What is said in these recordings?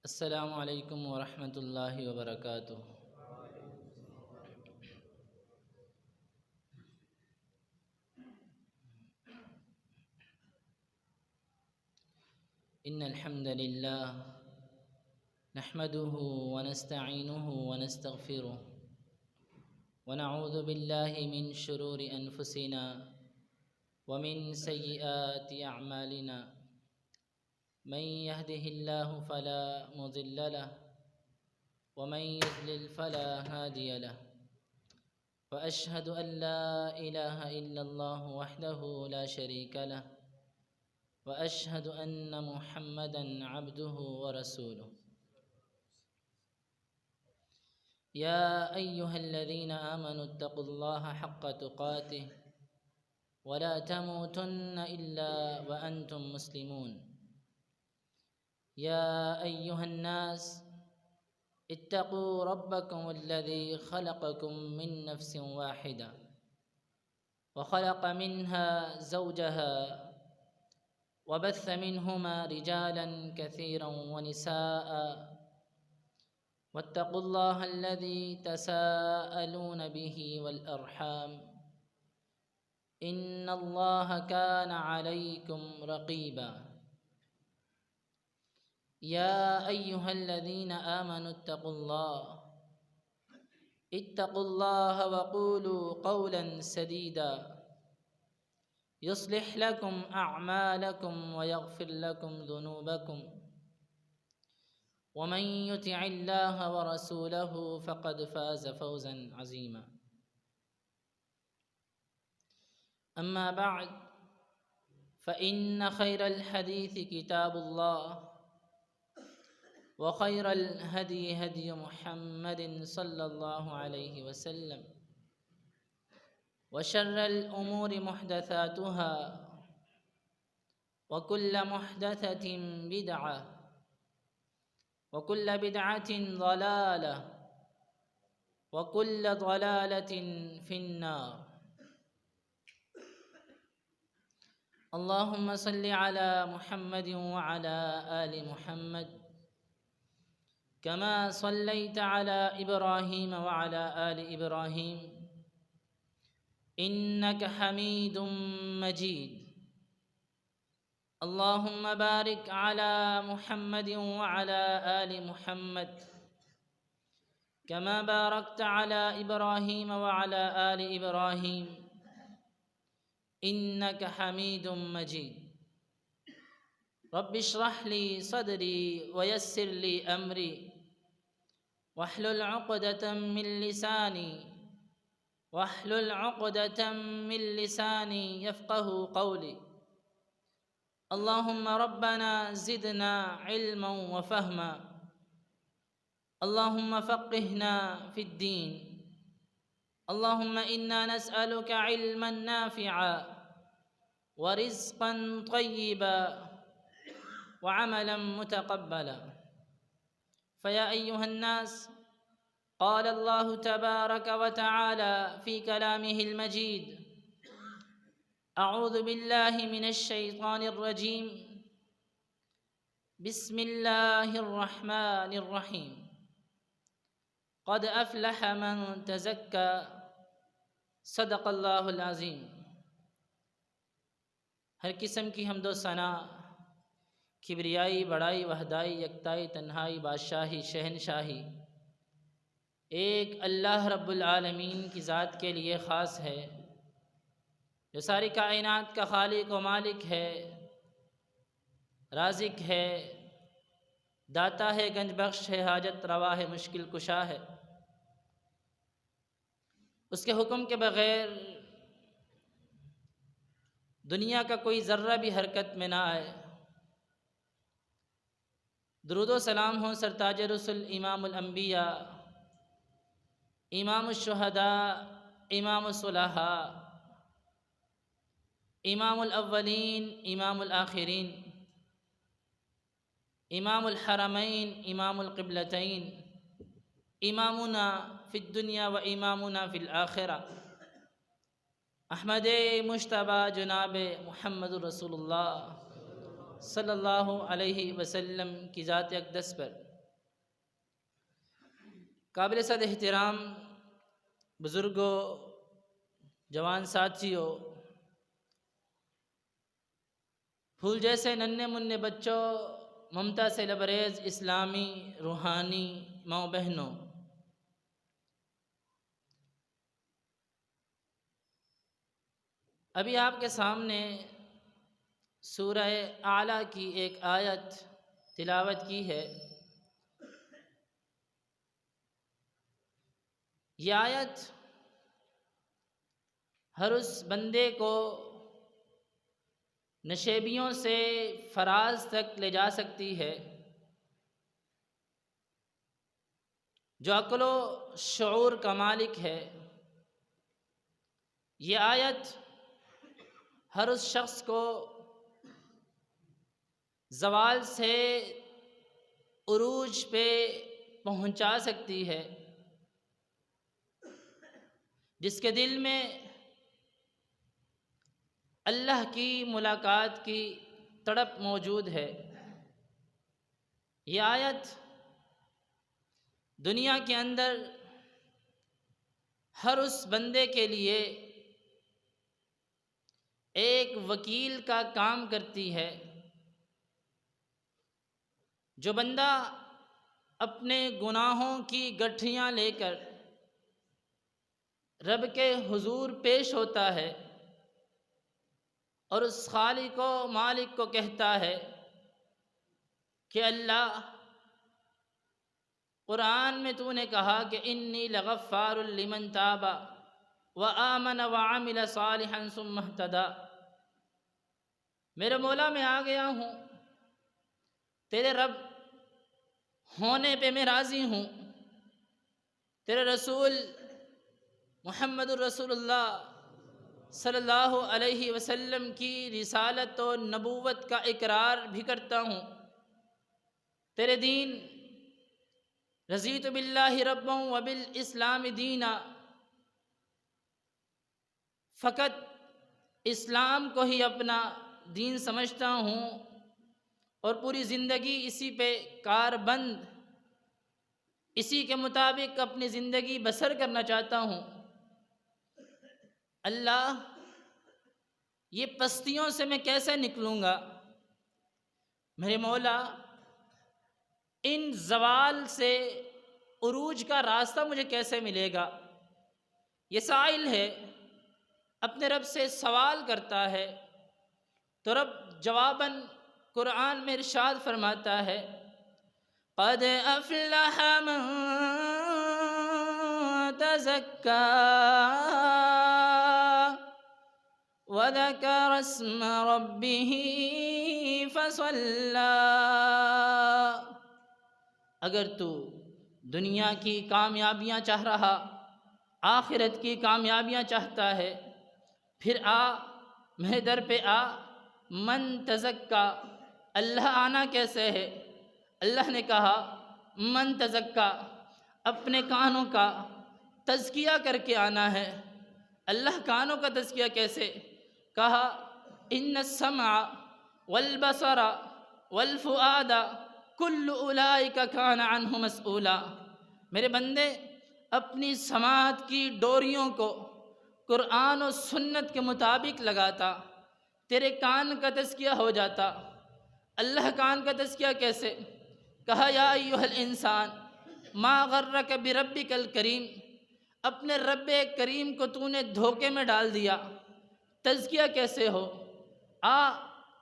السلام علیکم ورحمۃ اللہ وبرکاتہ۔ ان الحمد للہ نحمده ونستعینه ونستغفره ونعوذ باللہ من شرور انفسنا ومن سیئات اعمالنا من يهده الله فلا مضل له ومن يضلل فلا هادي له وأشهد أن لا إله إلا الله وحده لا شريك له وأشهد أن محمدًا عبده ورسوله يا أيها الذين آمنوا اتقوا الله حق تقاته ولا تموتن إلا وأنتم مسلمون يا أيها الناس اتقوا ربكم الذي خلقكم من نفس واحدة وخلق منها زوجها وبث منهما رجالا كثيرا ونساء واتقوا الله الذي تساءلون به والأرحام إن الله كان عليكم رقيبا يا أيها الذين آمنوا اتقوا الله وقولوا قولا سديدا يصلح لكم أعمالكم ويغفر لكم ذنوبكم ومن يطع الله ورسوله فقد فاز فوزا عظيما أما بعد فإن خير الحديث كتاب الله وخير الهدي هدي محمد صلى الله عليه وسلم وشر الأمور محدثاتها وكل محدثة بدعة وكل بدعة ضلالة وكل ضلالة في النار اللهم صل على محمد وعلى آل محمد كما صليت على إبراهيم وعلى آل إبراهيم إنك حميد مجيد اللهم بارك على محمد وعلى آل محمد كما باركت على إبراهيم وعلى آل إبراهيم إنك حميد مجيد رب اشرح لي صدري ويسر لي أمري واحلل عقدة من لساني يفقه قولي اللهم ربنا زدنا علما وفهما اللهم فقهنا في الدين اللهم إنا نسألك علما نافعا ورزقا طيبا وعملا متقبلا فيا أيها الناس قال الله تبارك وتعالى في كلامه المجيد أعوذ بالله من الشيطان الرجيم بسم الله الرحمن الرحيم قد أفلح من تزكى صدق اللہ العظیم۔ ہر قسم کی حمد و ثنا، کبریائی، بڑائی، وحدائی، یکتائی، تنہائی، بادشاہی، شہنشاہی ایک اللہ رب العالمین کی ذات کے لیے خاص ہے، جو ساری کائنات کا خالق و مالک ہے، رازق ہے، داتا ہے، گنج بخش ہے، حاجت روا ہے، مشکل کشا ہے۔ اس کے حکم کے بغیر دنیا کا کوئی ذرہ بھی حرکت میں نہ آئے۔ درود و سلام ہو سرتاج رسل امام الانبیاء، امام الشہداء، امام الصلحاء، امام الاولین، امام الآخرین، امام الحرمین، امام القبلتین، امامنا فی الدنیا و امامنا فی الآخرہ، احمد مجتبی جناب محمد رسول اللہ صلی اللہ علیہ وسلم کی ذات اقدس پر قابل صد احترام بزرگوں، جوان ساتھیوں، پھول جیسے ننھے منھے بچوں، ممتا سے لبریز اسلامی روحانی ماؤں بہنوں، ابھی آپ کے سامنے سورہ اعلیٰ کی ایک آیت تلاوت کی ہے۔ یہ آیت ہر اس بندے کو نشیبیوں سے فراز تک لے جا سکتی ہے جو عقل و شعور کا مالک ہے۔ یہ آیت ہر اس شخص کو زوال سے عروج پہ پہنچا سکتی ہے، جس کے دل میں اللہ کی ملاقات کی تڑپ موجود ہے۔ یہ آیت دنیا کے اندر ہر اس بندے کے لیے ایک وکیل کا کام کرتی ہے۔ جو بندہ اپنے گناہوں کی گٹھیاں لے کر رب کے حضور پیش ہوتا ہے اور اس خالق و مالک کو کہتا ہے کہ اللہ، قرآن میں تو نے کہا کہ انی لغفار لمن تاب وآمن وعمل صالحا ثم اہتدی، میرے مولا میں آ گیا ہوں، تیرے رب ہونے پہ میں راضی ہوں، تیرے رسول محمد الرسول اللہ صلی اللہ علیہ وسلم کی رسالت و نبوت کا اقرار بھی کرتا ہوں، تیرے دین رضیت باللہ ربا وبالاسلام دینا، فقط اسلام کو ہی اپنا دین سمجھتا ہوں اور پوری زندگی اسی پہ کاربند، اسی کے مطابق اپنی زندگی بسر کرنا چاہتا ہوں۔ اللہ، یہ پستیوں سے میں کیسے نکلوں گا؟ میرے مولا، ان زوال سے عروج کا راستہ مجھے کیسے ملے گا؟ یہ سائل ہے، اپنے رب سے سوال کرتا ہے، تو رب جواباً قرآن میں ارشاد فرماتا ہے، قد افلح من تزکا وذکر اسم ربہ فصلی۔ اگر تو دنیا کی کامیابیاں چاہ رہا، آخرت کی کامیابیاں چاہتا ہے، پھر میرے در پہ من تزکا۔ اللہ آنا کیسے ہے؟ اللہ نے کہا من تزکا، اپنے کانوں کا تزکیہ کر کے آنا ہے۔ اللہ کانوں کا تزکیہ کیسے؟ کہا ان السمع والبصر والفؤاد کل اولئک کان عنہ مسئولا۔ میرے بندے، اپنی سماعت کی ڈوریوں کو قرآن و سنت کے مطابق لگاتا، تیرے کان کا تزکیہ ہو جاتا۔ اللہ کان کا تزکیہ کیسے؟ کہا یا ایھا الانسان ما غرک بربک الکریم، اپنے رب کریم کو تو نے دھوکے میں ڈال دیا۔ تزکیہ کیسے ہو؟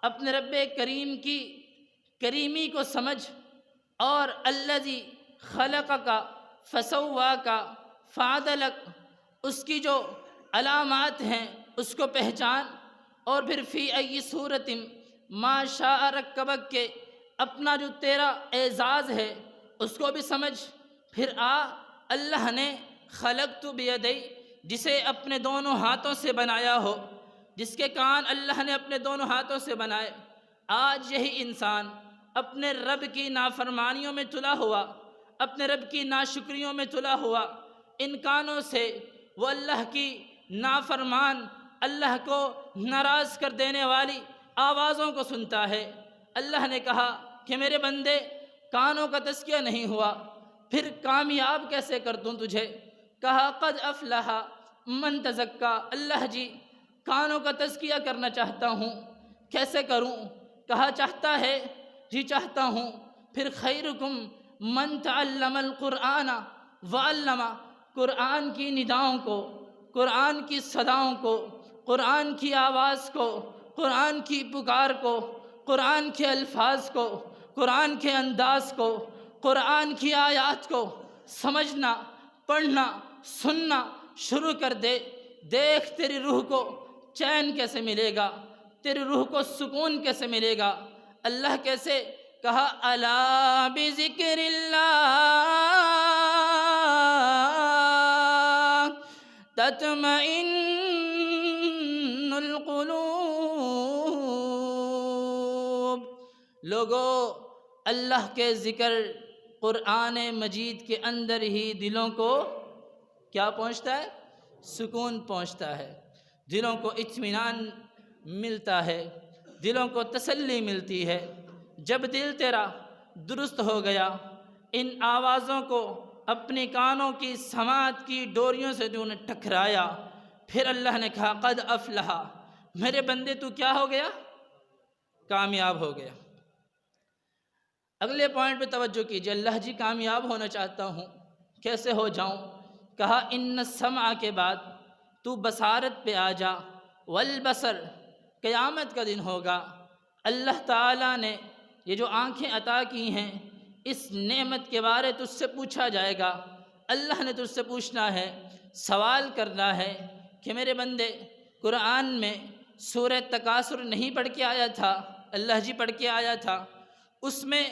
اپنے رب کریم کی کریمی کو سمجھ، اور الذی خلقک فسواک فعدلک، اس کی جو علامات ہیں اس کو پہچان، اور پھر فی ای صورت ما شاء رکبک کے اپنا جو تیرا اعزاز ہے اس کو بھی سمجھ۔ پھر اللہ نے خلقت بیدی، جسے اپنے دونوں ہاتھوں سے بنایا ہو، جس کے کان اللہ نے اپنے دونوں ہاتھوں سے بنائے۔ آج یہی انسان اپنے رب کی نافرمانیوں میں تلا ہوا، اپنے رب کی ناشکریوں میں تلا ہوا، ان کانوں سے وہ اللہ کی نافرمان، اللہ کو ناراض کر دینے والی آوازوں کو سنتا ہے۔ اللہ نے کہا کہ میرے بندے، کانوں کا تزکیہ نہیں ہوا، پھر کامیاب کیسے کر دوں تجھے؟ کہا قد افلح من تزکا، اللہ جی کانوں کا تزکیہ کرنا چاہتا ہوں، کیسے کروں؟ کہا چاہتا ہے؟ جی چاہتا ہوں۔ پھر خیرکم من تعلم القرآن وعلم، قرآن کی نداؤں کو، قرآن کی صداؤں کو، قرآن کی آواز کو، قرآن کی پکار کو، قرآن کے الفاظ کو، قرآن کے انداز کو، قرآن کی آیات کو سمجھنا، پڑھنا، سننا شروع کر دے۔ دیکھ تیری روح کو چین کیسے ملے گا، تیری روح کو سکون کیسے ملے گا۔ اللہ کیسے؟ کہا الا بذکر اللہ تطمئن القلوب، لوگو اللہ کے ذکر قرآن مجید کے اندر ہی دلوں کو کیا پہنچتا ہے؟ سکون پہنچتا ہے، دلوں کو اطمینان ملتا ہے، دلوں کو تسلی ملتی ہے۔ جب دل تیرا درست ہو گیا، ان آوازوں کو اپنے کانوں کی سماعت کی ڈوریوں سے جو نے ٹکرایا، پھر اللہ نے کہا قد افلح، میرے بندے تو کیا ہو گیا؟ کامیاب ہو گیا۔ اگلے پوائنٹ پہ توجہ کیجیے، اللہ جی کامیاب ہونا چاہتا ہوں، کیسے ہو جاؤں؟ کہا ان السمع کے بعد تو بصارت پہ آ جا، والبصر قیامت کا دن ہوگا، اللہ تعالیٰ نے یہ جو آنکھیں عطا کی ہیں، اس نعمت کے بارے تجھ سے پوچھا جائے گا۔ اللہ نے تجھ سے پوچھنا ہے، سوال کرنا ہے کہ میرے بندے قرآن میں سورہ تکاثر نہیں پڑھ کے آیا تھا؟ اللہ جی پڑھ کے آیا تھا، اس میں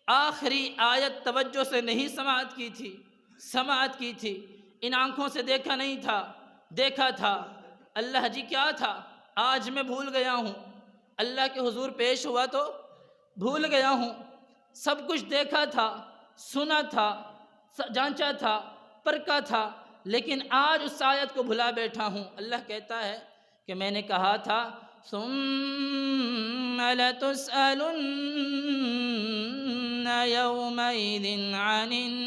آخری آیت توجہ سے نہیں سماعت کی تھی، سماعت کی تھی، ان آنکھوں سے دیکھا نہیں تھا، دیکھا تھا۔ اللہ جی کیا تھا؟ آج میں بھول گیا ہوں، اللہ کے حضور پیش ہوا تو بھول گیا ہوں، سب کچھ دیکھا تھا، سنا تھا، جانچا تھا، پرکھا تھا، لیکن آج اس آیت کو بھلا بیٹھا ہوں۔ اللہ کہتا ہے کہ میں نے کہا تھا ثم لتسألن يومئذ عن النعیم،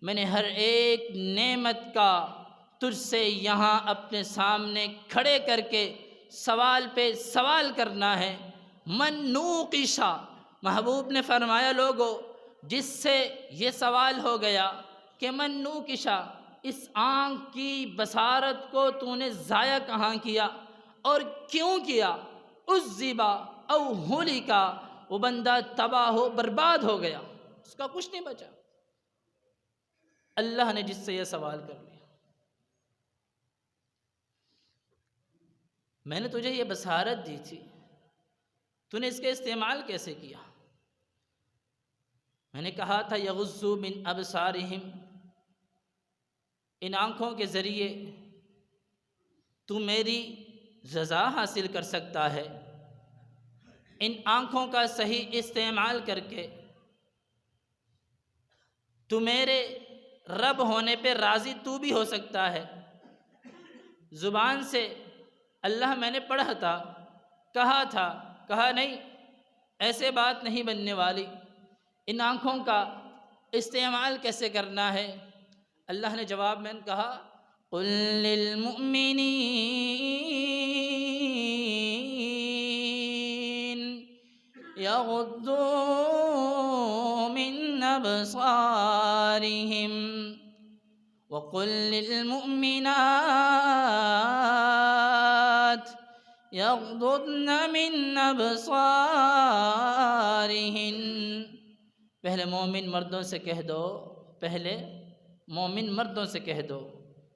میں نے ہر ایک نعمت کا تجھ سے یہاں اپنے سامنے کھڑے کر کے سوال پہ سوال کرنا ہے۔ من نوقشا، محبوب نے فرمایا لوگو جس سے یہ سوال ہو گیا کہ من نوقشا، اس آنکھ کی بصارت کو تو نے ضائع کہاں کیا اور کیوں کیا؟ عذبا او ہلکا، وہ بندہ تباہ ہو برباد ہو گیا، اس کا کچھ نہیں بچا۔ اللہ نے جس سے یہ سوال کر لیا، میں نے تجھے یہ بصارت دی تھی، تو نے اس کا استعمال کیسے کیا؟ میں نے کہا تھا یغضوا من ابصارہم، ان آنکھوں کے ذریعے تو میری رضا حاصل کر سکتا ہے، ان آنکھوں کا صحیح استعمال کر کے تو میرے رب ہونے پہ راضی تو بھی ہو سکتا ہے۔ زبان سے اللہ میں نے پڑھا تھا، کہا تھا، کہا نہیں، ایسے بات نہیں بننے والی۔ ان آنکھوں کا استعمال کیسے کرنا ہے؟ اللہ نے جواب میں کہا قل للمؤمنین یغضوا من ابصارہم وقل للمؤمنات یغضضن من ابصارہن، پہلے مومن مردوں سے کہہ دو، پہلے مومن مردوں سے کہہ دو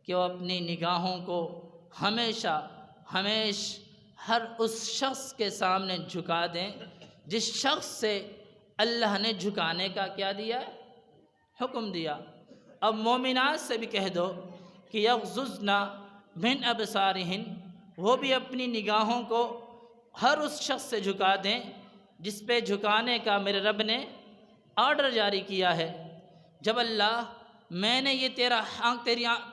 کہ وہ اپنی نگاہوں کو ہمیشہ ہر اس شخص کے سامنے جھکا دیں جس شخص سے اللہ نے جھکانے کا کیا دیا ہے؟ حکم دیا۔ اب مومنات سے بھی کہہ دو کہ یغضضن من ابصارہن، وہ بھی اپنی نگاہوں کو ہر اس شخص سے جھکا دیں جس پہ جھکانے کا میرے رب نے آرڈر جاری کیا ہے۔ جب اللہ میں نے یہ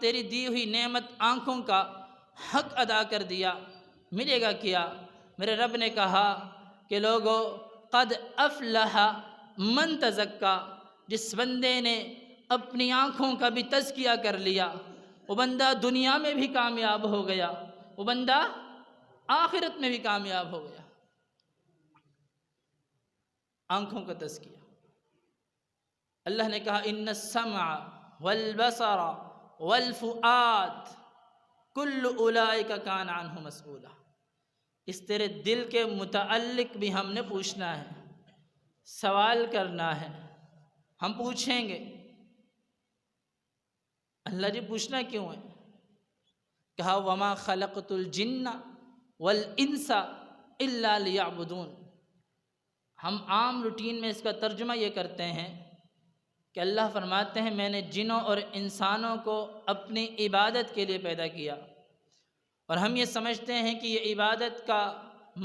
تیری دی ہوئی نعمت آنکھوں کا حق ادا کر دیا، ملے گا کیا؟ میرے رب نے کہا کہ لوگو قد افلح من تزکا، جس بندے نے اپنی آنکھوں کا بھی تزکیہ کر لیا وہ بندہ دنیا میں بھی کامیاب ہو گیا، وہ بندہ آخرت میں بھی کامیاب ہو گیا۔ آنکھوں کا تزکیہ، اللہ نے کہا ان السمع والبصر والفؤاد کل اولئک کان عنہ مسئولا، اس تیرے دل کے متعلق بھی ہم نے پوچھنا ہے، سوال کرنا ہے، ہم پوچھیں گے۔ اللہ جی پوچھنا کیوں ہے؟ کہا وما خلقت الجن والانس الا لیعبدون۔ ہم عام روٹین میں اس کا ترجمہ یہ کرتے ہیں کہ اللہ فرماتے ہیں میں نے جنوں اور انسانوں کو اپنی عبادت کے لیے پیدا کیا، اور ہم یہ سمجھتے ہیں کہ یہ عبادت کا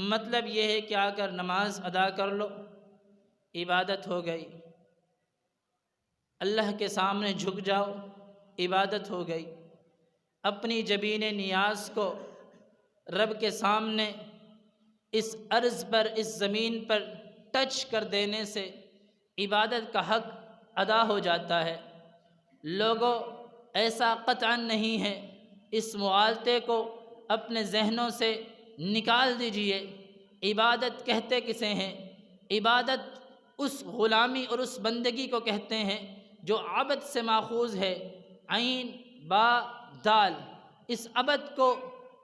مطلب یہ ہے کہ آ کر نماز ادا کر لو، عبادت ہو گئی، اللہ کے سامنے جھک جاؤ، عبادت ہو گئی، اپنی جبین نیاز کو رب کے سامنے اس عرض پر، اس زمین پر ٹچ کر دینے سے عبادت کا حق ادا ہو جاتا ہے۔ لوگوں ایسا قطعاً نہیں ہے، اس معالطے کو اپنے ذہنوں سے نکال دیجئے۔ عبادت کہتے کسے ہیں؟ عبادت اس غلامی اور اس بندگی کو کہتے ہیں جو عبد سے ماخوذ ہے، عین با دال۔ اس عبد کو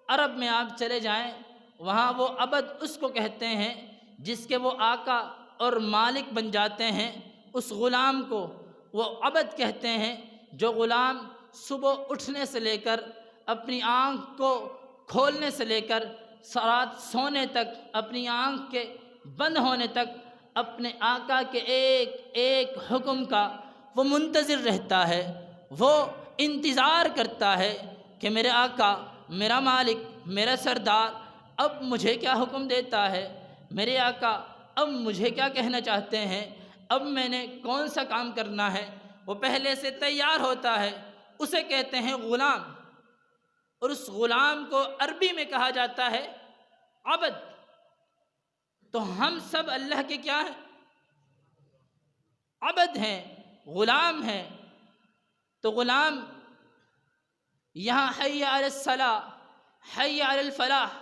عرب میں آپ چلے جائیں، وہاں وہ عبد اس کو کہتے ہیں جس کے وہ آقا اور مالک بن جاتے ہیں، اس غلام کو وہ عبد کہتے ہیں۔ جو غلام صبح اٹھنے سے لے کر اپنی آنکھ کو کھولنے سے لے کر رات سونے تک، اپنی آنکھ کے بند ہونے تک اپنے آقا کے ایک ایک حکم کا وہ منتظر رہتا ہے، وہ انتظار کرتا ہے کہ میرے آقا، میرا مالک، میرا سردار اب مجھے کیا حکم دیتا ہے، میرے آقا اب مجھے کیا کہنا چاہتے ہیں، اب میں نے کون سا کام کرنا ہے۔ وہ پہلے سے تیار ہوتا ہے، اسے کہتے ہیں غلام، اور اس غلام کو عربی میں کہا جاتا ہے عبد۔ تو ہم سب اللہ کے کیا ہیں؟ عبد ہیں، غلام ہیں۔ تو غلام یہاں حی علی الصلاح، حی علی الفلاح،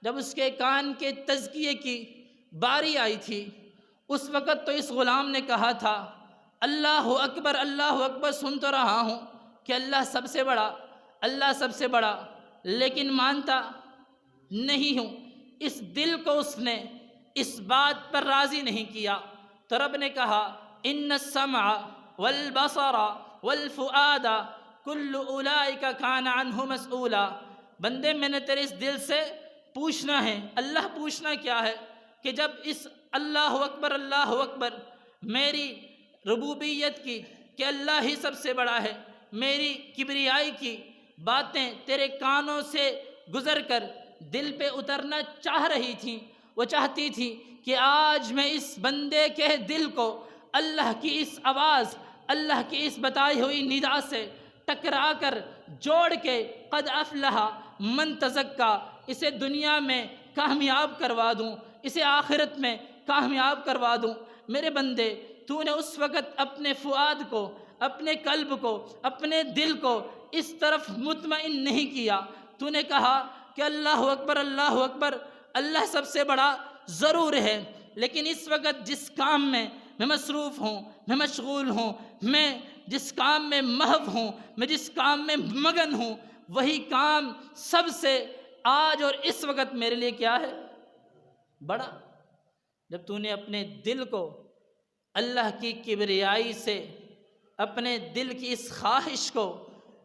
جب اس کے کان کے تزکیے کی باری آئی تھی، اس وقت تو اس غلام نے کہا تھا اللہ اکبر، اللہ اکبر، سن تو رہا ہوں کہ اللہ سب سے بڑا، اللہ سب سے بڑا، لیکن مانتا نہیں ہوں۔ اس دل کو اس نے اس بات پر راضی نہیں کیا، تو رب نے کہا ان السمع والبصر والفؤاد کل اولئک کان عنہ مسئولا۔ بندے میں نے تیرے اس دل سے پوچھنا ہے۔ اللہ پوچھنا کیا ہے؟ کہ جب اس اللہ اکبر، اللہ اکبر، میری ربوبیت کی کہ اللہ ہی سب سے بڑا ہے، میری کبریائی کی باتیں تیرے کانوں سے گزر کر دل پہ اترنا چاہ رہی تھیں، وہ چاہتی تھی کہ آج میں اس بندے کے دل کو اللہ کی اس آواز، اللہ کی اس بتائی ہوئی ندا سے ٹکرا کر جوڑ کے قد افلح من تزکا، اسے دنیا میں کامیاب کروا دوں، اسے آخرت میں کامیاب کروا دوں۔ میرے بندے، تو نے اس وقت اپنے فؤاد کو، اپنے قلب کو، اپنے دل کو اس طرف مطمئن نہیں کیا۔ تو نے کہا کہ اللہ اکبر، اللہ اکبر، اللہ سب سے بڑا ضرور ہے، لیکن اس وقت جس کام میں میں مصروف ہوں، میں مشغول ہوں، میں جس کام میں محو ہوں، میں جس کام میں مگن ہوں، وہی کام سب سے آج اور اس وقت میرے لیے کیا ہے؟ بڑا۔ جب تو نے اپنے دل کو اللہ کی کبریائی سے، اپنے دل کی اس خواہش کو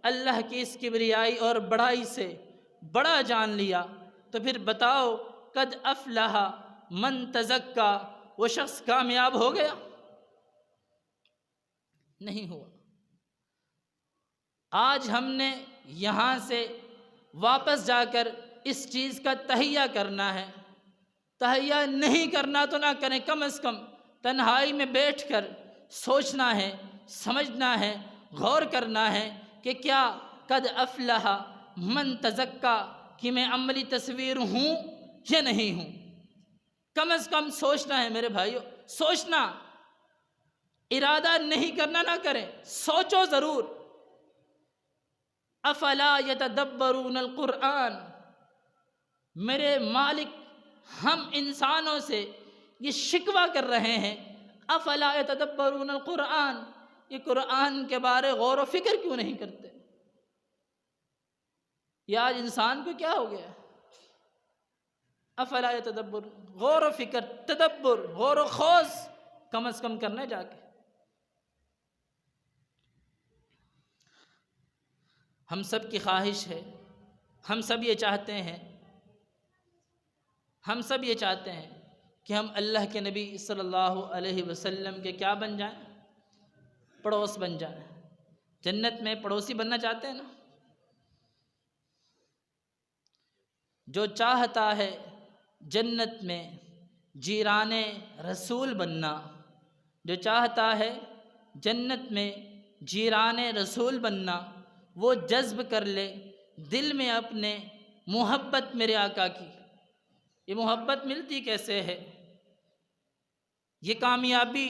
اللہ کی اس کبریائی اور بڑائی سے بڑا جان لیا، تو پھر بتاؤ قد افلح من تزکا، وہ شخص کامیاب ہو گیا؟ نہیں ہوا۔ آج ہم نے یہاں سے واپس جا کر اس چیز کا تہیہ کرنا ہے۔ تہیہ نہیں کرنا تو نہ کریں، کم از کم تنہائی میں بیٹھ کر سوچنا ہے، سمجھنا ہے، غور کرنا ہے کہ کیا قد افلح من تزکا کی میں عملی تصویر ہوں یا نہیں ہوں۔ کم از کم سوچنا ہے میرے بھائیوں، سوچنا، ارادہ نہیں کرنا نہ کریں، سوچو ضرور۔ افلا یتدبرون القرآن، میرے مالک ہم انسانوں سے یہ شکوہ کر رہے ہیں، افلا یتدبرون القرآن، یہ قرآن کے بارے غور و فکر کیوں نہیں کرتے؟ یہ آج انسان کو کیا ہو گیا؟ افلا یتدبر، غور و فکر، تدبر، غور و خوض کم از کم کرنا جا کے۔ ہم سب کی خواہش ہے، ہم سب یہ چاہتے ہیں، ہم سب یہ چاہتے ہیں کہ ہم اللہ کے نبی صلی اللہ علیہ وسلم کے کیا بن جائیں؟ پڑوس بن جائیں۔ جنت میں پڑوسی بننا چاہتے ہیں نا؟ جو چاہتا ہے جنت میں جیران رسول بننا، جو چاہتا ہے جنت میں جیران رسول بننا، وہ جذب کر لے دل میں اپنے محبت میرے آقا کی۔ یہ محبت ملتی کیسے ہے؟ یہ کامیابی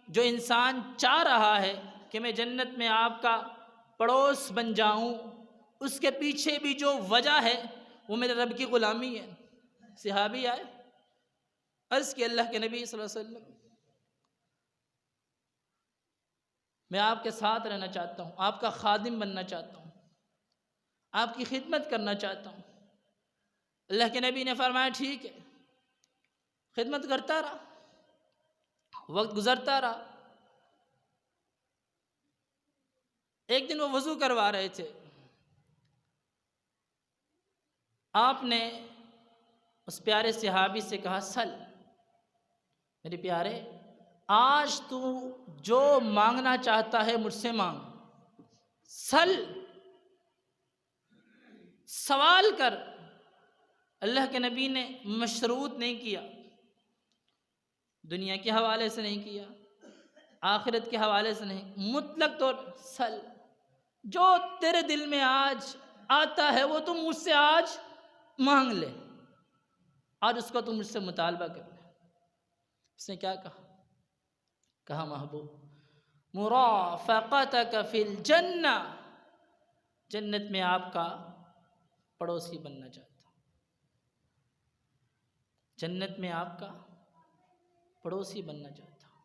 جو انسان چاہ رہا ہے کہ میں جنت میں آپ کا پڑوس بن جاؤں، اس کے پیچھے بھی جو وجہ ہے وہ میرے رب کی غلامی ہے۔ صحابی آئے، عرض کہ اللہ کے نبی صلی اللہ علیہ وسلم، میں آپ کے ساتھ رہنا چاہتا ہوں، آپ کا خادم بننا چاہتا ہوں، آپ کی خدمت کرنا چاہتا ہوں۔ اللہ کے نبی نے فرمایا ٹھیک ہے، خدمت کرتا رہا، وقت گزرتا رہا۔ ایک دن وہ وضو کروا رہے تھے، آپ نے اس پیارے صحابی سے کہا سل، میرے پیارے آج تو جو مانگنا چاہتا ہے مجھ سے مانگ، سل، سوال کر۔ اللہ کے نبی نے مشروط نہیں کیا، دنیا کے حوالے سے نہیں کیا، آخرت کے حوالے سے نہیں، مطلق طور سل، جو تیرے دل میں آج آتا ہے وہ تم مجھ سے آج مانگ لے، آج اس کو تم مجھ سے مطالبہ کر لے۔ اس نے کیا کہا محبوب مرافقتک فی الجنہ، جنت میں آپ کا پڑوسی بننا چاہتا ہوں، جنت میں آپ کا پڑوسی بننا چاہتا ہوں۔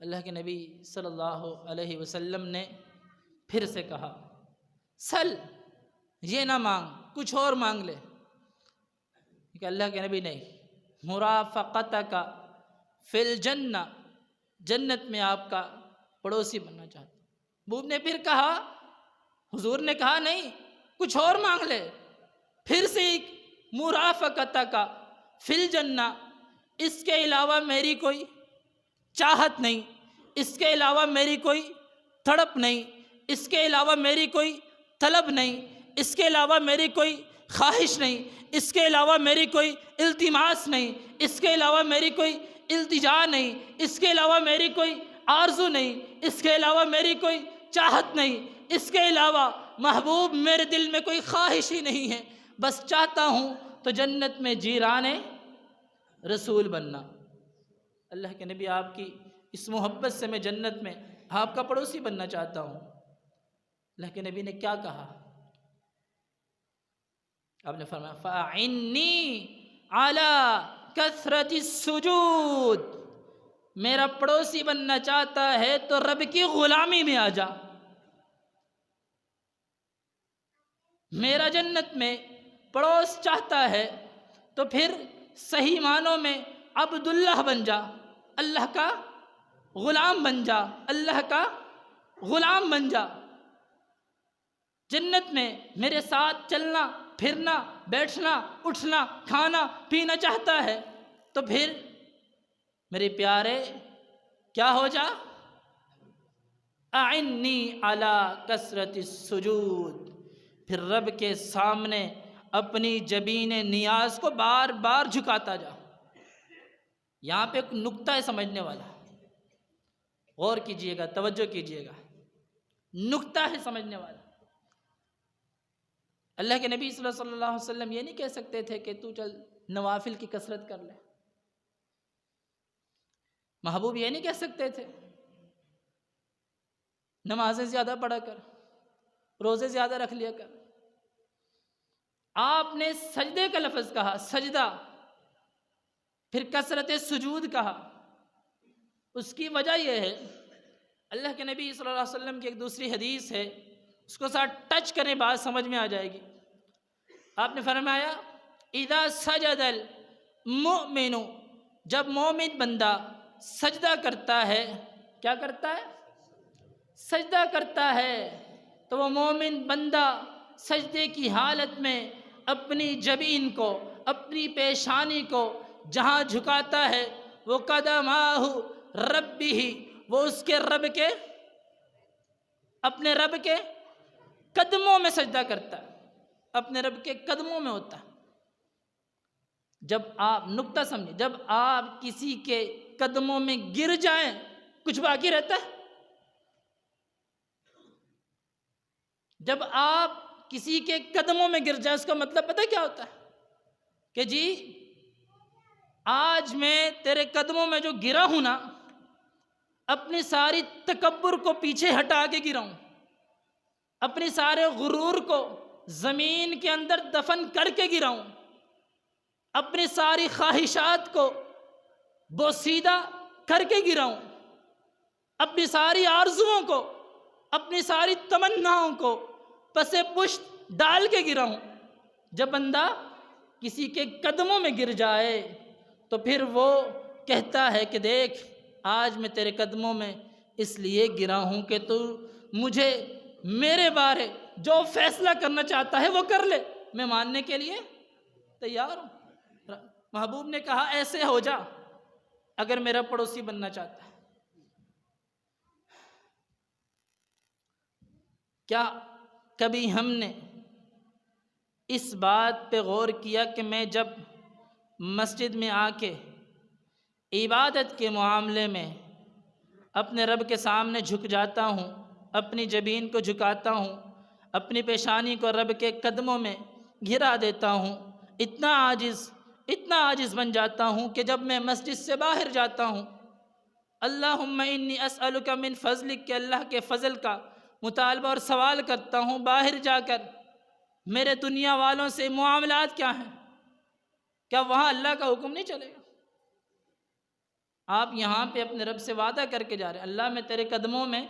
اللہ کے نبی صلی اللہ علیہ وسلم نے پھر سے کہا سل، یہ نہ مانگ، کچھ اور مانگ لے۔ کہ اللہ کے نبی نہیں، مرافقتک فی الجنہ، جنت میں آپ کا پڑوسی بننا چاہتا ہوں۔ محبوب نے پھر کہا، حضور نے کہا نہیں کچھ اور مانگ لے، پھر سے ایک مرافقتک فی الجنہ، اس کے علاوہ میری کوئی چاہت نہیں، اس کے علاوہ میری کوئی تڑپ نہیں، اس کے علاوہ میری کوئی طلب نہیں، اس کے علاوہ میری کوئی خواہش نہیں، اس کے علاوہ میری کوئی التماس نہیں، اس کے علاوہ میری کوئی التجا نہیں، اس کے علاوہ میری کوئی آرزو نہیں، اس کے علاوہ میری کوئی چاہت نہیں، اس کے علاوہ محبوب میرے دل میں کوئی خواہش ہی نہیں ہے، بس چاہتا ہوں تو جنت میں جیران رسول بننا۔ اللہ کے نبی آپ کی اس محبت سے میں جنت میں آپ کا پڑوسی بننا چاہتا ہوں۔ اللہ کے نبی نے کیا کہا؟ آپ نے فرمایا فَأَعِنِّي عَلَىٰ كَثْرَةِ السُّجُودِ، میرا پڑوسی بننا چاہتا ہے تو رب کی غلامی میں آ جا، میرا جنت میں پڑوس چاہتا ہے تو پھر صحیح معنوں میں عبداللہ بن جا، اللہ کا غلام بن جا، اللہ کا غلام بن جا۔ جنت میں میرے ساتھ چلنا پھرنا بیٹھنا اٹھنا کھانا پینا چاہتا ہے تو پھر میرے پیارے کیا ہو جا، اعنی علی کثرت السجود، پھر رب کے سامنے اپنی جبین نیاز کو بار بار جھکاتا جا۔ یہاں پہ ایک نکتہ ہے سمجھنے والا، غور کیجئے گا، توجہ کیجئے گا، نکتہ ہے سمجھنے والا۔ اللہ کے نبی صلی اللہ علیہ وسلم یہ نہیں کہہ سکتے تھے کہ تو چل نوافل کی کثرت کر لے، محبوب یہ نہیں کہہ سکتے تھے نمازیں زیادہ پڑھا کر، روزے زیادہ رکھ لیا کر؟ آپ نے سجدے کا لفظ کہا، سجدہ، پھر کثرت سجود کہا۔ اس کی وجہ یہ ہے، اللہ کے نبی صلی اللہ علیہ وسلم کی ایک دوسری حدیث ہے، اس کو ساتھ ٹچ کریں بات سمجھ میں آ جائے گی۔ آپ نے فرمایا اذا سجد المؤمن، جب مومن بندہ سجدہ کرتا ہے، کیا کرتا ہے؟ سجدہ کرتا ہے، تو وہ مومن بندہ سجدے کی حالت میں اپنی جبین کو، اپنی پیشانی کو جہاں جھکاتا ہے، وہ قدماہ ربہ، وہ اس کے رب کے، اپنے رب کے قدموں میں سجدہ کرتا ہے، اپنے رب کے قدموں میں ہوتا ہے۔ جب آپ نکتہ سمجھیں، جب آپ کسی کے قدموں میں گر جائیں کچھ باقی رہتا ہے؟ جب آپ کسی کے قدموں میں گر جائیں اس کا مطلب پتہ کیا ہوتا ہے؟ کہ جی آج میں تیرے قدموں میں جو گرا ہوں نا، اپنی ساری تکبر کو پیچھے ہٹا کے گرا ہوں، اپنی سارے غرور کو زمین کے اندر دفن کر کے گرا ہوں، اپنی ساری خواہشات کو بوسیدہ کر کے گرا ہوں، اپنی ساری آرزوؤں کو، اپنی ساری تمناؤں کو پس پشت ڈال کے گرا ہوں۔ جب بندہ کسی کے قدموں میں گر جائے تو پھر وہ کہتا ہے کہ دیکھ آج میں تیرے قدموں میں اس لیے گرا ہوں کہ تو مجھے میرے بارے جو فیصلہ کرنا چاہتا ہے وہ کر لے، میں ماننے کے لیے تیار ہوں۔ محبوب نے کہا ایسے ہو جا اگر میرا پڑوسی بننا چاہتا ہے۔ کیا کبھی ہم نے اس بات پہ غور کیا کہ میں جب مسجد میں آ کے عبادت کے معاملے میں اپنے رب کے سامنے جھک جاتا ہوں، اپنی جبین کو جھکاتا ہوں، اپنی پیشانی کو رب کے قدموں میں گرا دیتا ہوں، اتنا عاجز بن جاتا ہوں کہ جب میں مسجد سے باہر جاتا ہوں اللہم انی اسألک من فضلک، کہ اللہ کے فضل کا مطالبہ اور سوال کرتا ہوں، باہر جا کر میرے دنیا والوں سے معاملات کیا ہیں؟ کیا وہاں اللہ کا حکم نہیں چلے گا؟ آپ یہاں پہ اپنے رب سے وعدہ کر کے جا رہے ہیں، اللہ میں تیرے قدموں میں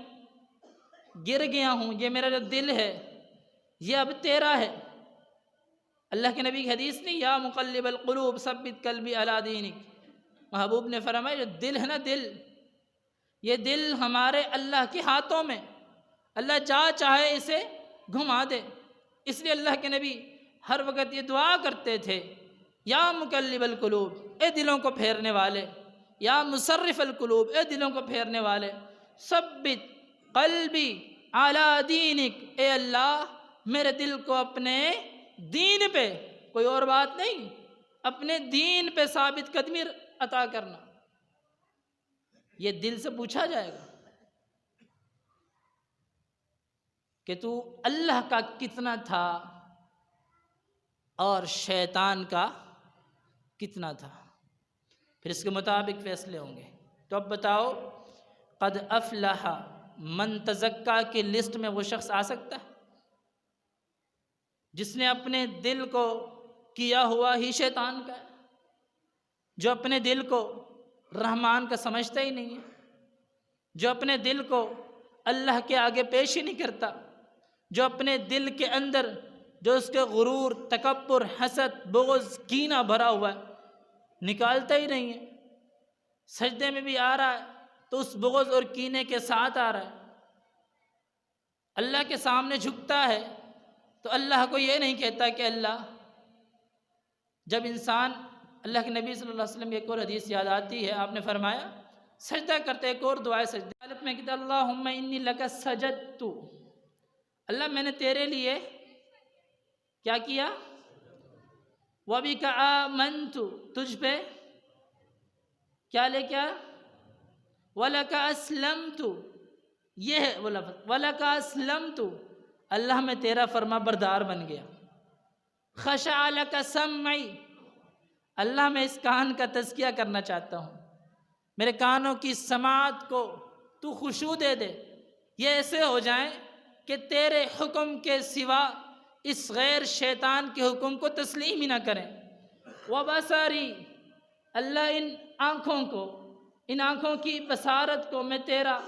گر گیا ہوں، یہ میرا جو دل ہے یہ اب تیرا ہے۔ اللہ کے نبی کی حدیث نہیں، یا مقلب القلوب ثبت قلبی علی دینک، محبوب نے فرمایا جو دل ہے نا، دل، یہ دل ہمارے اللہ کے ہاتھوں میں، اللہ جہاں چاہے اسے گھما دے۔ اس لیے اللہ کے نبی ہر وقت یہ دعا کرتے تھے، یا مقلب القلوب، اے دلوں کو پھیرنے والے، یا مصرف القلوب، اے دلوں کو پھیرنے والے، ثبت قلبی علی دینک، اے اللہ میرے دل کو اپنے دین پہ، کوئی اور بات نہیں، اپنے دین پہ ثابت قدمی عطا کرنا۔ یہ دل سے پوچھا جائے گا کہ تو اللہ کا کتنا تھا اور شیطان کا کتنا تھا، پھر اس کے مطابق فیصلے ہوں گے۔ تو اب بتاؤ قد افلح من تزکا کی لسٹ میں وہ شخص آ سکتا ہے جس نے اپنے دل کو کیا ہوا ہی شیطان کا ہے، جو اپنے دل کو رحمان کا سمجھتا ہی نہیں ہے، جو اپنے دل کو اللہ کے آگے پیش ہی نہیں کرتا، جو اپنے دل کے اندر جو اس کے غرور، تکبر، حسد، بغض، کینہ بھرا ہوا ہے نکالتا ہی نہیں ہے۔ سجدے میں بھی آ رہا ہے تو اس بغض اور کینے کے ساتھ آ رہا ہے، اللہ کے سامنے جھکتا ہے تو اللہ کو یہ نہیں کہتا کہ اللہ، جب انسان، اللہ کے نبی صلی اللہ علیہ وسلم کی ایک اور حدیث یاد آتی ہے، آپ نے فرمایا سجدہ کرتے ایک اور دعائے سجدہ حالت میں کہتا اللہم انی لک سجدت، اللہ میں نے تیرے لیے کیا کیا، وبک آمنت، تجھ پہ کیا لے کیا، ولک اسلمت، یہ ہے وہ لفظ ولک اسلمت، اللہ میں تیرا فرما بردار بن گیا، خشع لک سمعی، اللہ میں اس کان کا تزکیہ کرنا چاہتا ہوں، میرے کانوں کی سماعت کو تو خشوع دے دے، یہ ایسے ہو جائیں کہ تیرے حکم کے سوا اس غیر شیطان کے حکم کو تسلیم ہی نہ کریں۔ وبصری، اللہ ان آنکھوں کو، ان آنکھوں کی بصارت کو میں تیرا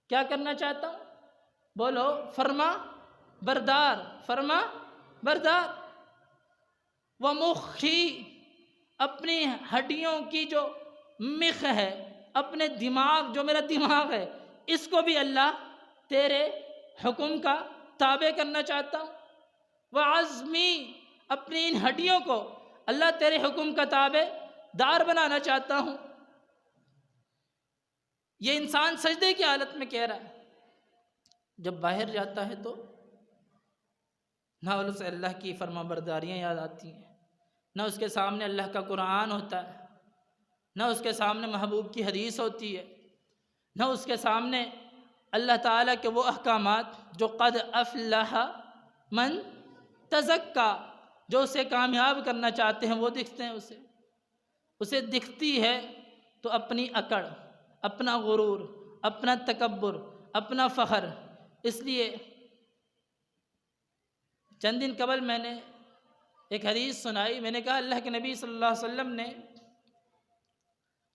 کیا کرنا چاہتا ہوں؟ بولو، فرما بردار، فرما بردار۔ ومخی، اپنی ہڈیوں کی جو مخ ہے، اپنے دماغ، جو میرا دماغ ہے، اس کو بھی اللہ تیرے حکم کا تابع کرنا چاہتا ہوں۔ وعظمی، اپنی ان ہڈیوں کو اللہ تیرے حکم کا تابع دار بنانا چاہتا ہوں۔ یہ انسان سجدے کی حالت میں کہہ رہا ہے۔ جب باہر جاتا ہے تو نہ اسے اللہ کی فرما برداریاں یاد آتی ہیں، نہ اس کے سامنے اللہ کا قرآن ہوتا ہے، نہ اس کے سامنے محبوب کی حدیث ہوتی ہے، نہ اس کے سامنے اللہ تعالیٰ کے وہ احکامات جو قد افلح من تزکا، جو اسے کامیاب کرنا چاہتے ہیں، وہ دکھتے ہیں اسے دکھتی ہے تو اپنی اکڑ، اپنا غرور، اپنا تکبر، اپنا فخر۔ اس لیے چند دن قبل میں نے ایک حدیث سنائی، میں نے کہا اللہ کے نبی صلی اللہ علیہ وسلم نے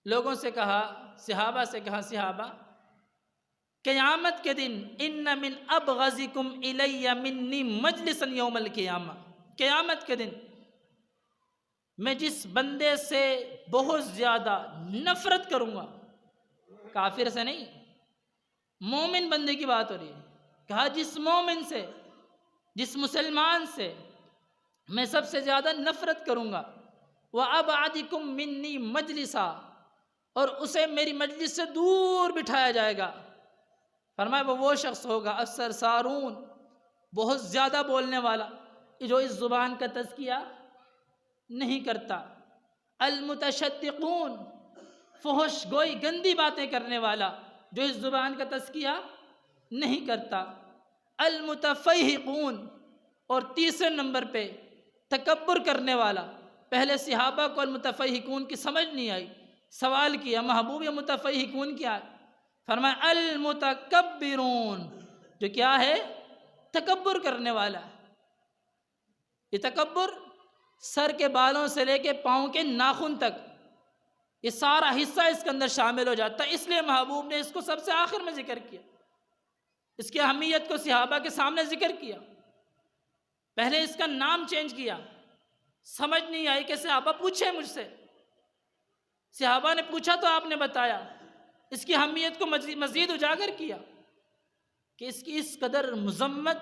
لوگوں سے کہا، صحابہ سے کہا، صحابہ قیامت کے دن ان من ابغضکم الی منی مجلسا یوم القیامہ، قیامت کے دن میں جس بندے سے بہت زیادہ نفرت کروں گا، کافر سے نہیں، مومن بندے کی بات ہو رہی ہے، کہا جس مومن سے، جس مسلمان سے میں سب سے زیادہ نفرت کروں گا، وَأَبْعَدِكُم مِّنِّي مَجْلِسًا، اور اسے میری مجلس سے دور بٹھایا جائے گا۔ فرمایا وہ شخص ہوگا السرسارون، بہت زیادہ بولنے والا، جو اس زبان کا تزکیہ نہیں کرتا، المتشدقون، فحش گوئی گندی باتیں کرنے والا، جو اس زبان کا تزکیہ نہیں کرتا، المتفیہقون، اور تیسرے نمبر پہ تکبر کرنے والا۔ پہلے صحابہ کو المتفیہقون کی سمجھ نہیں آئی، سوال کیا محبوب یہ متفیہقون کیا ہے؟ فرمایا المتکبرون، جو کیا ہے؟ تکبر کرنے والا ہے۔ یہ تکبر سر کے بالوں سے لے کے پاؤں کے ناخن تک، یہ سارا حصہ اس کے اندر شامل ہو جاتا ہے، اس لیے محبوب نے اس کو سب سے آخر میں ذکر کیا، اس کی اہمیت کو صحابہ کے سامنے ذکر کیا، پہلے اس کا نام چینج کیا۔ سمجھ نہیں آئی کہ صحابہ پوچھے مجھ سے، صحابہ نے پوچھا تو آپ نے بتایا، اس کی اہمیت کو مزید اجاگر کیا کہ اس کی اس قدر مذمت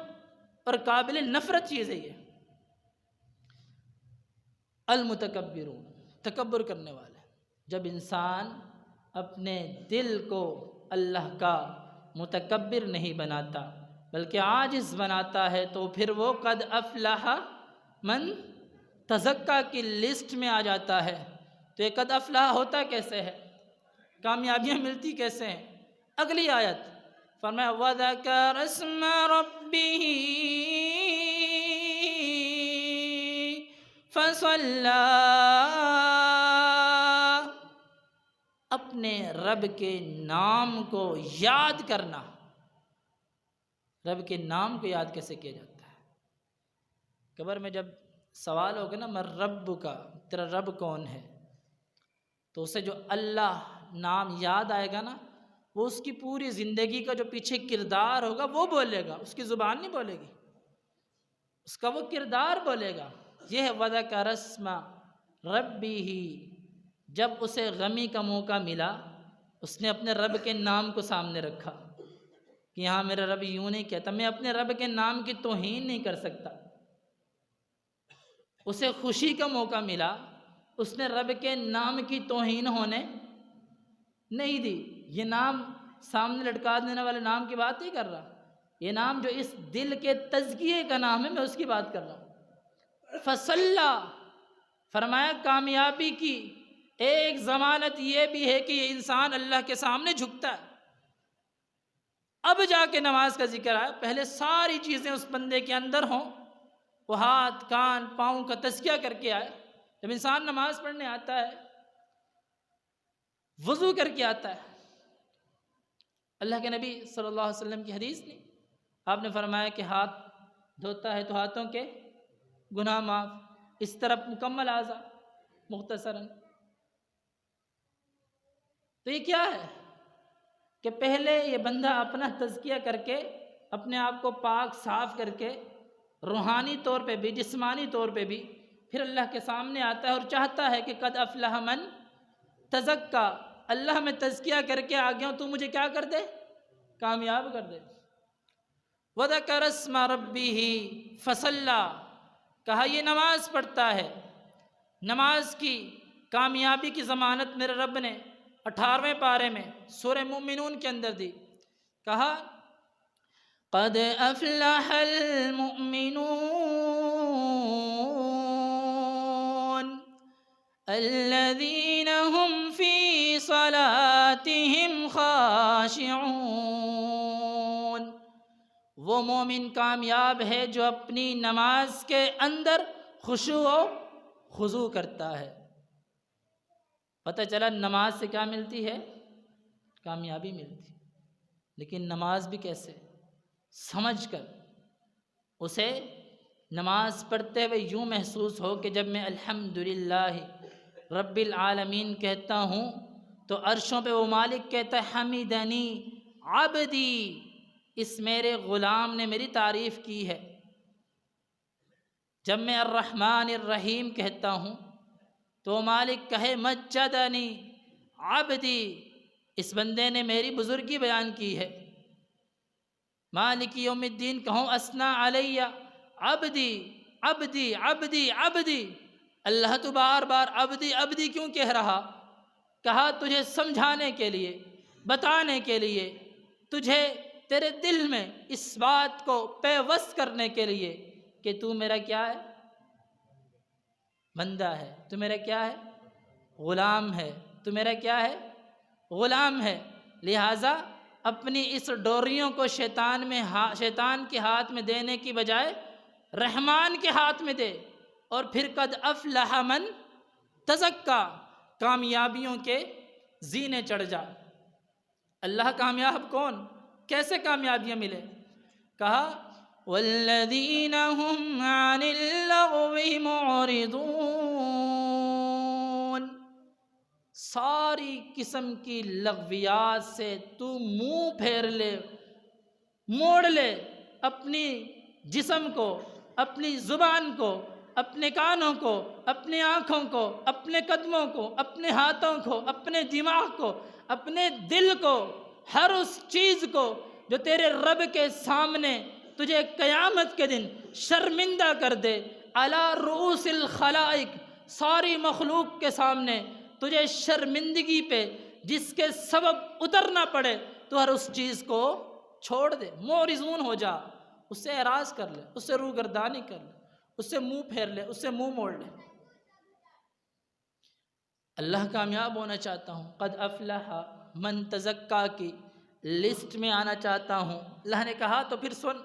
اور قابل نفرت چیز ہے یہ۔ المتکبرون، تکبر کرنے والے۔ جب انسان اپنے دل کو اللہ کا متکبر نہیں بناتا بلکہ عاجز بناتا ہے تو پھر وہ قد افلح من تزکا کی لسٹ میں آ جاتا ہے۔ تو یہ قد افلح ہوتا کیسے ہے، کامیابیاں ملتی کیسے ہیں؟ اگلی آیت فرمایا وَذَكَرَ اسْمَ رَبِّهِ فَصَلَّى، اپنے رب کے نام کو یاد کرنا۔ رب کے نام کو یاد کیسے کیا جاتا ہے؟ قبر میں جب سوال ہوگا نا من رب کا، تیرا رب کون ہے، تو اسے جو اللہ نام یاد آئے گا نا، وہ اس کی پوری زندگی کا جو پیچھے کردار ہوگا وہ بولے گا، اس کی زبان نہیں بولے گی، اس کا وہ کردار بولے گا۔ یہ ہے وَذَكَرَ اسْمَ رَبِّهِ، جب اسے غمی کا موقع ملا اس نے اپنے رب کے نام کو سامنے رکھا کہ ہاں میرا رب یوں نہیں کہتا، میں اپنے رب کے نام کی توہین نہیں کر سکتا۔ اسے خوشی کا موقع ملا، اس نے رب کے نام کی توہین ہونے نہیں دی۔ یہ نام سامنے لٹکا دینے والے نام کی بات نہیں کر رہا، یہ نام جو اس دل کے تزکیے کا نام ہے، میں اس کی بات کر رہا ہوں۔ فصلہ، فرمایا کامیابی کی ایک ضمانت یہ بھی ہے کہ یہ انسان اللہ کے سامنے جھکتا ہے۔ اب جا کے نماز کا ذکر آیا، پہلے ساری چیزیں اس بندے کے اندر ہوں، وہ ہاتھ کان پاؤں کا تزکیہ کر کے آئے۔ جب انسان نماز پڑھنے آتا ہے وضو کر کے آتا ہے۔ اللہ کے نبی صلی اللہ علیہ وسلم کی حدیث نہیں، آپ نے فرمایا کہ ہاتھ دھوتا ہے تو ہاتھوں کے گناہ معاف، اس طرف مکمل اعضاء مختصراً۔ تو یہ کیا ہے کہ پہلے یہ بندہ اپنا تزکیہ کر کے اپنے آپ کو پاک صاف کر کے روحانی طور پہ بھی جسمانی طور پہ بھی پھر اللہ کے سامنے آتا ہے اور چاہتا ہے کہ قد افلح من تزکا، اللہ میں تزکیہ کر کے آ گیا ہوں، تو مجھے کیا کر دے؟ کامیاب کر دے۔ وَذَكَرَ اسْمَ رَبِّهِ فَصَلَّى، کہا یہ نماز پڑھتا ہے، نماز کی کامیابی کی ضمانت میرے رب نے 18ویں پارے میں سورہ مومنون کے اندر دی۔ کہا قد افلح المؤمنون الذين هم في صلاتهم خاشعون، وہ مومن کامیاب ہے جو اپنی نماز کے اندر خشوع و خضوع کرتا ہے۔ پتہ چلا نماز سے کیا ملتی ہے؟ کامیابی ملتی ہے، لیکن نماز بھی کیسے؟ سمجھ کر اسے نماز پڑھتے ہوئے یوں محسوس ہو کہ جب میں الحمدللہ رب العالمین کہتا ہوں تو عرشوں پہ وہ مالک کہتا ہے حمیدنی عبدی، اس میرے غلام نے میری تعریف کی ہے۔ جب میں الرحمن الرحیم کہتا ہوں تو مالک کہے مجدنی عبدی، اس بندے نے میری بزرگی بیان کی ہے۔ مالک یوم الدین کہوں اسنا علیہ عبدی عبدی عبدی عبدی، اللہ تو بار بار عبدی عبدی کیوں کہہ رہا؟ کہا تجھے سمجھانے کے لیے، بتانے کے لیے، تجھے تیرے دل میں اس بات کو پیوست کرنے کے لیے کہ تو میرا کیا ہے؟ بندہ ہے۔ تو میرا کیا ہے؟ غلام ہے۔ تو میرا کیا ہے؟ غلام ہے۔ لہٰذا اپنی اس ڈوریوں کو شیطان کے ہاتھ میں دینے کی بجائے رحمان کے ہاتھ میں دے، اور پھر قد افلح من تزکا، کامیابیوں کے زینے چڑھ جا۔ اللہ کامیاب کون؟ کیسے کامیابیاں ملے؟ کہا والذین هم عن اللغو معرضون، ساری قسم کی لغویات سے تو منہ پھیر لے، موڑ لے اپنی جسم کو، اپنی زبان کو، اپنے کانوں کو، اپنی آنکھوں کو، اپنے قدموں کو، اپنے ہاتھوں کو، اپنے دماغ کو، اپنے دل کو، ہر اس چیز کو جو تیرے رب کے سامنے تجھے قیامت کے دن شرمندہ کر دے، علی رؤوس الخلائق، ساری مخلوق کے سامنے تجھے شرمندگی پہ جس کے سبب اترنا پڑے، تو ہر اس چیز کو چھوڑ دے، معرضون ہو جا، اس سے اعراض کر لے، اس سے روگردانی کر لے، اس سے منہ پھیر لے، اس سے منہ موڑ لے۔ اللہ کامیاب ہونا چاہتا ہوں، قد افلح من تزکا کی لسٹ میں آنا چاہتا ہوں۔ اللہ نے کہا تو پھر سن،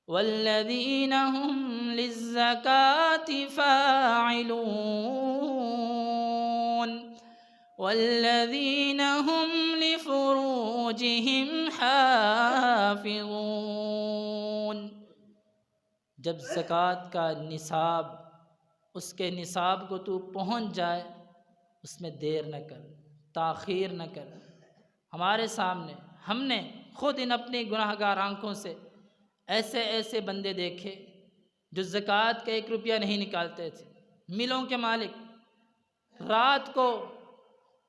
والذین هم للزکاة فاعلون والذین هم لفروجهم حافظون۔ جب زکوٰۃ کا نصاب، اس کے نصاب کو تو پہنچ جائے، اس میں دیر نہ کر، تاخیر نہ کر۔ ہمارے سامنے ہم نے خود ان اپنی گناہ گار آنکھوں سے ایسے ایسے بندے دیکھے جو زکوٰۃ کا 1 روپیہ نہیں نکالتے تھے، ملوں کے مالک، رات کو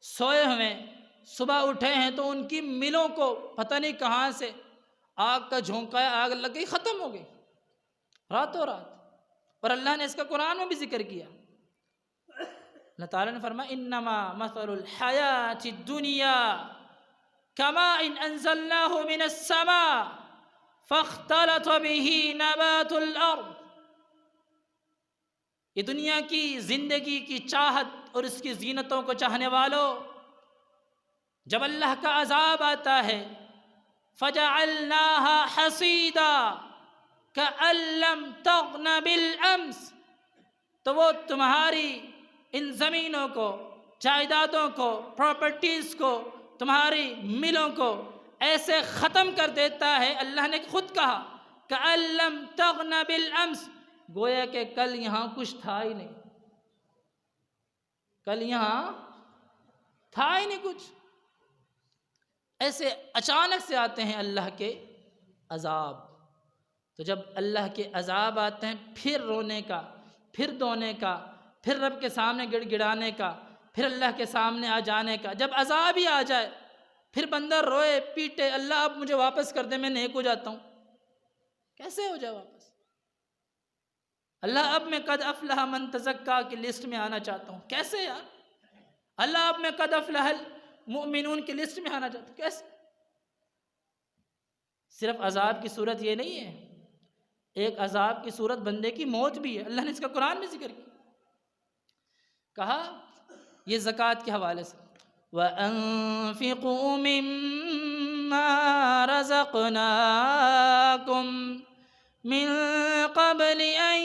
سوئے ہوئے، صبح اٹھے ہیں تو ان کی ملوں کو پتہ نہیں کہاں سے آگ کا جھونکا ہے، آگ لگ گئی، ختم ہو گئی راتوں رات۔ اور اللہ نے اس کا قرآن میں بھی ذکر کیا۔ اللہ تعالیٰ نے فرمایا انما مثل الحیات الدنیا کماء انزلناہ من السماء فاختلط به نبات الارض، یہ دنیا کی زندگی کی چاہت اور اس کی زینتوں کو چاہنے والوں، جب اللہ کا عذاب آتا ہے فجعلناها حصیدا کأن لم تغن بالامس، تو وہ تمہاری ان زمینوں کو جائیدادوں کو، پراپرٹیز کو، تمہاری ملوں کو ایسے ختم کر دیتا ہے۔ اللہ نے خود کہا کأن لم تغن بالامس، گویا کہ کل یہاں کچھ تھا ہی نہیں، کل یہاں تھا ہی نہیں کچھ۔ ایسے اچانک سے آتے ہیں اللہ کے عذاب۔ تو جب اللہ کے عذاب آتے ہیں، پھر رونے کا، پھر دونے کا، پھر رب کے سامنے گڑ گڑانے کا، پھر اللہ کے سامنے آ جانے کا۔ جب عذاب ہی آ جائے پھر بندہ روئے پیٹے، اللہ اب مجھے واپس کر دے، میں نیک ہو جاتا ہوں۔ کیسے ہو جائے واپس؟ اللہ اب میں قد افلح من تزکا کی لسٹ میں آنا چاہتا ہوں۔ کیسے یار؟ اللہ اب میں قد افلح المؤمنون کی لسٹ میں آنا چاہتا ہوں۔ کیسے؟ صرف عذاب کی صورت یہ نہیں ہے، ایک عذاب کی صورت بندے کی موت بھی ہے۔ اللہ نے اس کا قرآن میں ذکر کیا، کہا یہ زکوٰۃ کے حوالے سے وَأَنفِقُوا مِمَّا رَزَقْنَاكُمْ مِن قَبْلِ أَن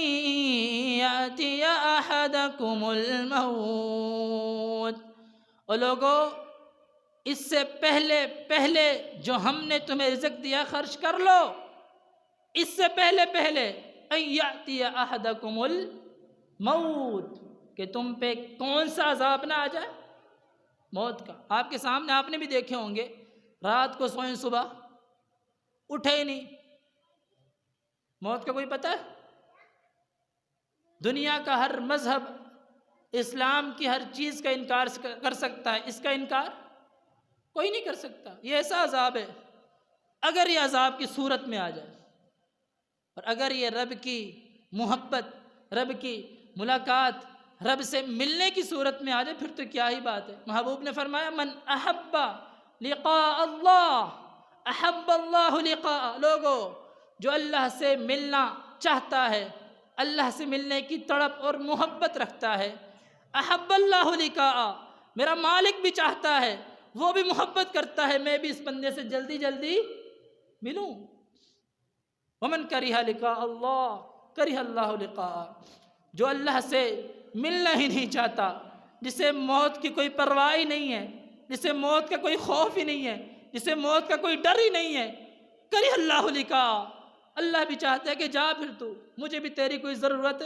يَأْتِيَ أَحَدَكُمُ الْمَوْتُ۔ اور لوگوں، اس سے پہلے جو ہم نے تمہیں رزق دیا خرچ کر لو، اس سے پہلے ان یأتی احدکم الموت، کہ تم پہ کون سا عذاب نہ آ جائے؟ موت کا۔ آپ کے سامنے آپ نے بھی دیکھے ہوں گے، رات کو سوئیں صبح اٹھے ہی نہیں، موت کا کوئی پتہ ہے؟ دنیا کا ہر مذہب اسلام کی ہر چیز کا انکار کر سکتا ہے، اس کا انکار کوئی نہیں کر سکتا۔ یہ ایسا عذاب ہے، اگر یہ عذاب کی صورت میں آ جائے، اور اگر یہ رب کی محبت، رب کی ملاقات، رب سے ملنے کی صورت میں آ جائے، پھر تو کیا ہی بات ہے۔ محبوب نے فرمایا من احب لقاء اللہ احب اللہ لقاء۔ لوگوں، جو اللہ سے ملنا چاہتا ہے، اللہ سے ملنے کی تڑپ اور محبت رکھتا ہے، احب اللہ لقاء، میرا مالک بھی چاہتا ہے، وہ بھی محبت کرتا ہے میں بھی اس بندے سے جلدی جلدی ملوں۔ ومن کرہ لقاء اللہ کرہ اللہ لقاء، جو اللہ سے ملنا ہی نہیں چاہتا، جسے موت کی کوئی پرواہ ہی نہیں ہے، جسے موت کا کوئی خوف ہی نہیں ہے، جسے موت کا کوئی ڈر ہی نہیں ہے، کرہ اللہ لقاء، اللہ بھی چاہتا ہے کہ جا پھر تو، مجھے بھی تیری کوئی ضرورت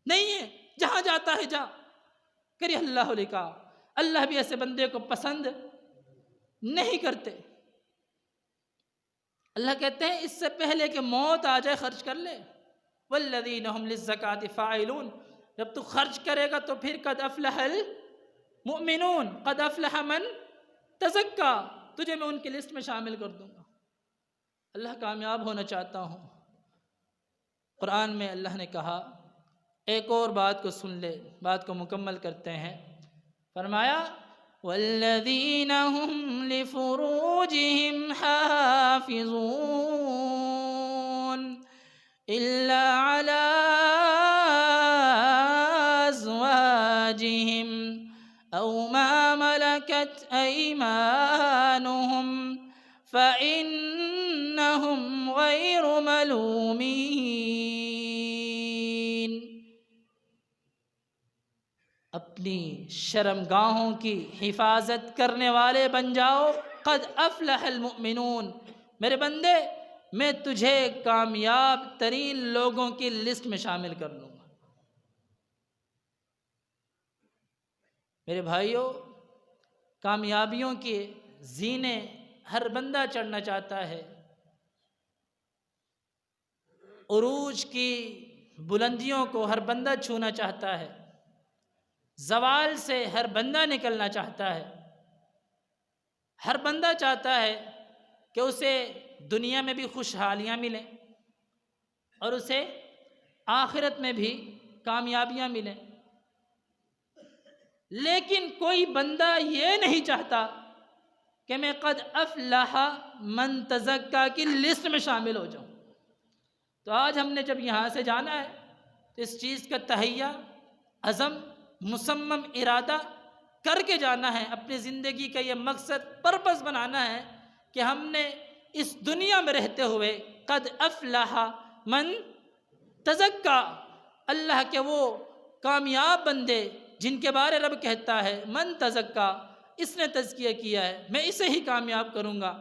نہیں ہے، جہاں جاتا ہے جا، کرہ اللہ لقاء۔ اللہ بھی ایسے بندے کو پسند نہیں کرتے۔ اللہ کہتے ہیں اس سے پہلے کہ موت آ جائے خرچ کر لے۔ والذین هم للزکاة فاعلون، جب تو خرچ کرے گا تو پھر قد افلح المؤمنون، قد افلح من تزکا، تجھے میں ان کی لسٹ میں شامل کر دوں گا۔ اللہ کامیاب ہونا چاہتا ہوں۔ قرآن میں اللہ نے کہا، ایک اور بات کو سن لے، بات کو مکمل کرتے ہیں۔ فرمایا والذین هم لفروجهم حافظون إلا على أزواجهم أو ما ملكت أيمانهم فإنهم غير ملومين۔ اپنی شرمگاہوں کی حفاظت کرنے والے بن جاؤ۔ قد افلح المؤمنون، میرے بندے میں تجھے کامیاب ترین لوگوں کی لسٹ میں شامل کر لوں گا۔ میرے بھائیوں، کامیابیوں کے زینے ہر بندہ چڑھنا چاہتا ہے، عروج کی بلندیوں کو ہر بندہ چھونا چاہتا ہے، زوال سے ہر بندہ نکلنا چاہتا ہے۔ ہر بندہ چاہتا ہے کہ اسے دنیا میں بھی خوشحالیاں ملیں اور اسے آخرت میں بھی کامیابیاں ملیں، لیکن کوئی بندہ یہ نہیں چاہتا کہ میں قد افلح من تزکا کی لسٹ میں شامل ہو جاؤں۔ تو آج ہم نے جب یہاں سے جانا ہے تو اس چیز کا تہیہ، عزم، مصمم ارادہ کر کے جانا ہے۔ اپنی زندگی کا یہ مقصد، پرپس بنانا ہے کہ ہم نے اس دنیا میں رہتے ہوئے قد افلح من تزکا، اللہ کے وہ کامیاب بندے جن کے بارے رب کہتا ہے من تزکا، اس نے تزکیہ کیا ہے، میں اسے ہی کامیاب کروں گا۔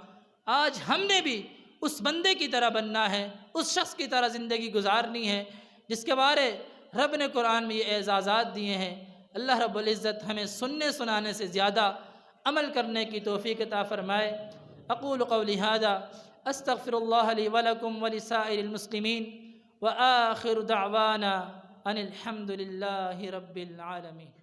آج ہم نے بھی اس بندے کی طرح بننا ہے، اس شخص کی طرح زندگی گزارنی ہے جس کے بارے رب نے قرآن میں یہ اعزازات دیے ہیں۔ اللہ رب العزت ہمیں سننے سنانے سے زیادہ عمل کرنے کی توفیق عطا فرمائے۔ اقول قولی ھذا استغفر اللہ لی ولکم ولسائر المسلمین وآخر دعوانا ان الحمد للہ رب العالمین۔